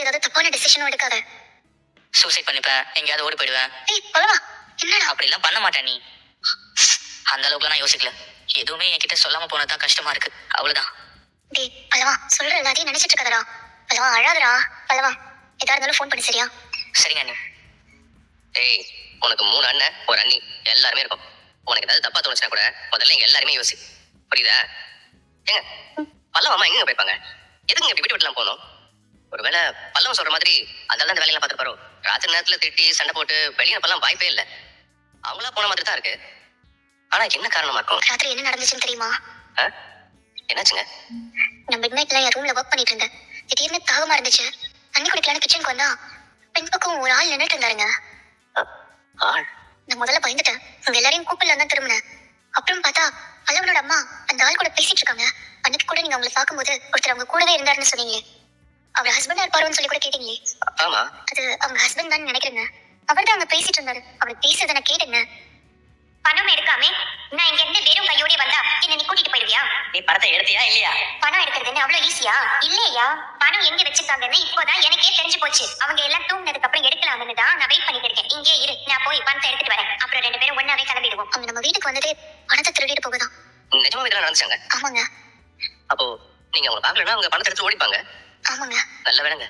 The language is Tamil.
கோவப்பட்டு ஏதாவது தப்பான டிசிஷனும் எடுக்காத. சூசைட் பண்ணிப்பேன், எங்கேயாவது ஓடி போயிடுவேன். ஏய் பல்லவா, என்னடா? அப்படிலாம் பண்ண மாட்டேன் நீ. அந்த அளவுக்குலாம் நான் யோசிக்கல. எதுவுமே என்கிட்ட சொல்லாம போனதுதான் கஷ்டமா இருக்கு, அவ்வளவுதான். டேய் பல்லவா, சொல்ற எல்லாத்தையும் நினைச்சிட்டு இருக்காதடா. பல்லவா அழாதடா. பல்லவா, எதா இருந்தாலும் ஃபோன் பண்ணி சரியா? சரிங்க அண்ணி. ஏய், உனக்கு 3 அண்ணன் ஒரு அண்ணி எல்லாருமே இருக்கும். உனக்கு ஏதாவது தப்பா தோணுச்சுன்னா கூட முதல்ல எங்க எல்லாருமே யோசி, புரியுதா? ஏங்க, பல்லவ அம்மா எங்க போயிருப்பாங்க? எதுக்கு இப்படி விட்டுலாம் போகணும்? ஒருவேளை பல்லவன் சொல்ற மாதிரி அதெல்லாம் அந்த வேலையெல்லாம் பார்த்துட்டு போறோம். ராத்திரி நேரத்துல திட்டி சண்டை போட்டு வெளியே அனுப்பலாம் வாய்ப்பே இல்லை. அவங்களா போன மாதிரி தான் இருக்கு. ஆனா என்ன காரணமா இருக்கும்? ராத்திரி என்ன நடந்துச்சுன்னு தெரியுமா? என்னாச்சுங்க? நான் மிட் நைட்ல என் ரூம்ல ஒர்க் பண்ணிட்டு இருந்தேன். திடீர்னு தாகமா இருந்துச்சு. தண்ணி குடிக்கலான்னு கிச்சனுக்கு வந்தா பின் பக்கம் ஒரு ஆள் நின்னுட்டு இருந்தாருங்க. ஆள்? நான் முதல்ல பயந்துட்டேன். உங்க எல்லாரையும் கூப்பிடலாம் தான் திரும்பினேன். அப்புறம் பார்த்தா பல்லவனோட அம்மா அந்த ஆள் கூட பேசிட்டு இருக்காங்க. அன்னைக்கு கூட நீங்க அவங்களை பார்க்கும்போது ஒருத்தர் அவங்க கூடவே இருந்தாருன்னு சொன்னீங்களே, அவர் ஹஸ்பண்டா இருப்பாருன்னு சொல்லி கூட கேட்டீங்களே, ஆமா, அது அவங்க ஹஸ்பண்ட் தான் நினைக்கிறேங்க. அவர் தான் அங்க பேசிட்டு இருந்தாரு. அவர் பேசுறத நான் கேட்டேங்க. பணம் எடுக்காம நான் இங்க இருந்து வெறும் கையோட வந்தா என்ன நீ கூட்டிட்டு போயிடுவியா? நீ படத்தை எடுத்தியா இல்லையா? பணம் எடுக்கிறது அவ்வளவு ஈஸியா? இல்லையா? பணம் எங்க வச்சிருக்காங்கன்னு இப்போதான் எனக்கே தெரிஞ்சு போச்சு. அவங்க எல்லாம் தூங்கினதுக்கு அப்புறம் எடுக்கலாம்னு தான் நான் வெயிட் பண்ணிட்டு இருக்கேன். இங்கே இரு, நான் போய் பணத்தை எடுத்துட்டு வரேன். அப்புறம் 2 பேரும் ஒண்ணாவே கிளம்பிடுவோம். அவங்க நம்ம வீட்டுக்கு வந்ததே பணத்தை திருடிட்டு போகதான். நிஜமா இதெல்லாம் நடந்துச்சாங்க? ஆமாங்க. அப்போ நீங்க அவங்க பாக்கலன்னா அவங்க பணத்தை எடுத்து ஓடிப்பாங்க. ஆமாங்க. நல்ல வேலைங்க.